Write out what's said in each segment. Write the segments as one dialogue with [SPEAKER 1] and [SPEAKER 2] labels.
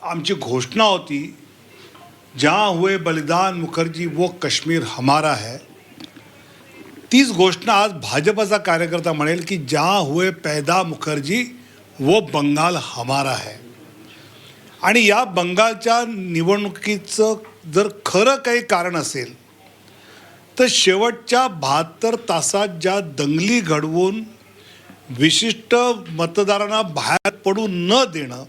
[SPEAKER 1] आमची घोषणा होती, जहाँ हुए बलिदान मुखर्जी वो कश्मीर हमारा है, तीच घोषणा आज भाजपचा कार्यकर्ता म्हणेल की जहाँ हुए पैदा मुखर्जी वो बंगाल हमारा है। आणि या बंगालच्या निवडणुकीचं जर खरं काही कारण असेल तर शेवटच्या 72 तासात ज्या दंगली घडवून विशिष्ट मतदारांना बाहेर पडू न देणं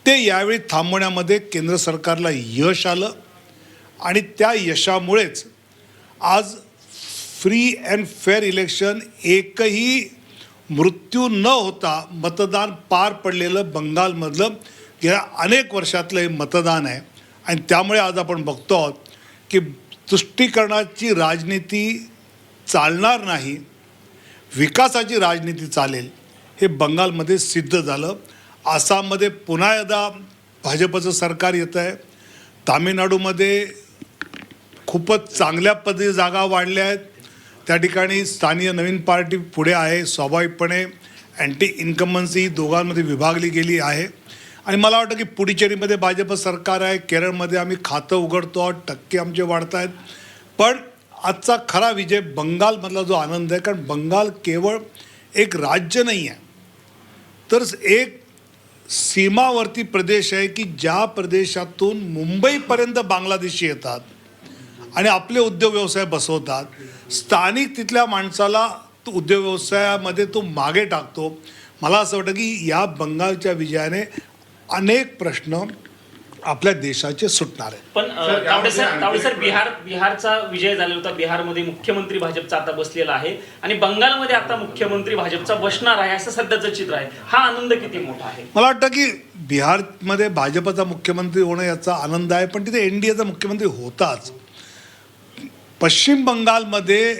[SPEAKER 1] ते यावेळी थांबवण्यामध्ये केंद्र सरकारला यश आलं आणि त्या यशामुळेच आज फ्री अँड फेअर इलेक्शन एकही मृत्यू न होता मतदान पार पडलेलं बंगालमधलं गेल्या अनेक वर्षातलं हे मतदान आहे। आणि त्यामुळे आज आपण बघतो आहोत की तुष्टीकरणाची राजनीती चालणार नाही, विकासाची राजनीती चालेल, हे बंगालमध्ये सिद्ध झालं। आसाममध्ये पुन्हा एकदा भाजपचं सरकार येतं आहे। तामिळनाडूमध्ये खूपच चांगल्या पद्धतीने जागा वाढल्या आहेत, त्या ठिकाणी स्थानीय नवीन पार्टी पुढे आहे। स्वाभाविकपणे अँटी इन्कम्बन्सी दोघांमध्ये विभागली गेली आहे आणि मला वाटतं की पुडुचेरीमध्ये भाजप सरकार आहे, केरळमध्ये आम्ही खातं उघडतो आहोत, टक्के आमचे वाढत आहेत। पण आजचा खरा विजय बंगालमधला जो आनंद आहे, कारण बंगाल केवळ एक राज्य नाही आहे तर एक सीमावर्ती प्रदेश आहे की ज्या प्रदेशातून मुंबईपर्यंत बांगलादेशी येतात आणि आपले उद्योग व्यवसाय बसवतात। स्थानिक तिथल्या माणसाला तो उद्योग व्यवसायामध्ये तो मागे टाकतो। मला असं वाटतं की या बंगालच्या विजयाने अनेक प्रश्न आपल्या देशाचे सुटणार आहे।
[SPEAKER 2] पण तावडे सर बिहारचा विजय झालेला होता, बिहारमध्ये मुख्यमंत्री भाजपचा आता बसलेला आहे आणि बंगालमध्ये आता मुख्यमंत्री भाजपचा बसणार आहे असं सध्याचं चित्र आहे। हा आनंद किती मोठा आहे?
[SPEAKER 1] मला वाटतं की बिहारमध्ये भाजपचा मुख्यमंत्री होणं याचा आनंद आहे, पण तिथे एनडीएचा मुख्यमंत्री होताच। पश्चिम बंगालमध्ये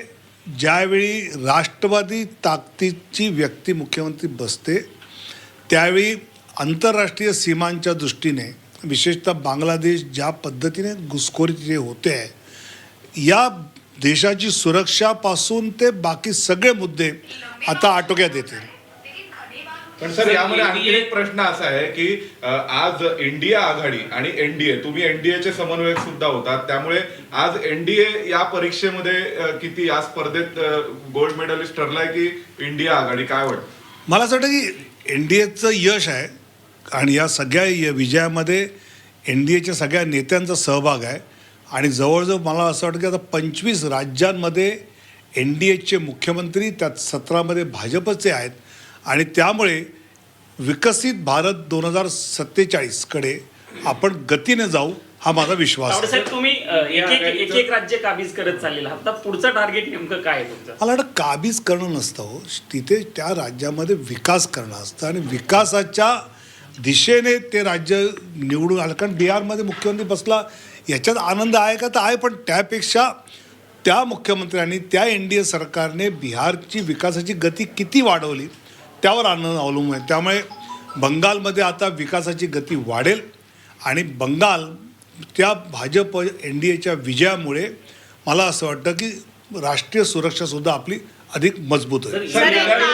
[SPEAKER 1] ज्यावेळी राष्ट्रवादी ताकदीची व्यक्ती मुख्यमंत्री बसते त्यावेळी आंतरराष्ट्रीय सीमांच्या दृष्टीने विशेषतः बांगलादेश ज्या पद्धतीने घुसखोरी होते आहे, या देशाची सुरक्षापासून ते बाकी सगळे मुद्दे आता आटोक्यात येतील।
[SPEAKER 3] पण सर यामध्ये आणखी एक प्रश्न असा आहे की आज इंडिया आघाडी आणि एनडीए, तुम्ही एनडीएचे समन्वयक सुद्धा होतात, त्यामुळे आज एनडीए या परीक्षेमध्ये किती या स्पर्धेत गोल्ड मेडलिस्ट ठरलाय की इंडिया आघाडी, काय वाटतं?
[SPEAKER 1] मला असं वाटतं की एनडीएचं यश आहे आणि या सगळ्या विजयामध्ये एनडीएच्या सगळ्या नेत्यांचा सहभाग आहे आणि जवळजवळ मला असं वाटतं की आता 25 राज्यांमध्ये एनडीएचे मुख्यमंत्री, त्यात 17मध्ये भाजपचे आहेत आणि त्यामुळे विकसित भारत 2047 कडे आपण गतीने जाऊ हा माझा विश्वास आहे।
[SPEAKER 2] साहेब, तुम्ही एक राज्य काबीज करत चाललेला आहात, आता पुढचं टार्गेट नेमकं काय आहे तुमचं?
[SPEAKER 1] मला वाटतं काबीज करणं नसतं हो, तिथे त्या राज्यामध्ये विकास करणं असतं आणि विकासाच्या दिशेने ते राज्य निवडून आलं। कारण बिहारमध्ये मुख्यमंत्री बसला याच्यात आनंद आहे का? तर आहे, पण त्यापेक्षा त्या मुख्यमंत्र्यांनी, त्या एनडीए सरकारने बिहारची विकासाची गती किती वाढवली त्यावर आनंद अवलंबून आहे। त्यामुळे बंगालमध्ये आता विकासाची गती वाढेल आणि बंगाल त्या भाजप एनडीएच्या विजयामुळे मला असं वाटतं की राष्ट्रीय सुरक्षासुद्धा आपली अधिक मजबूत होईल।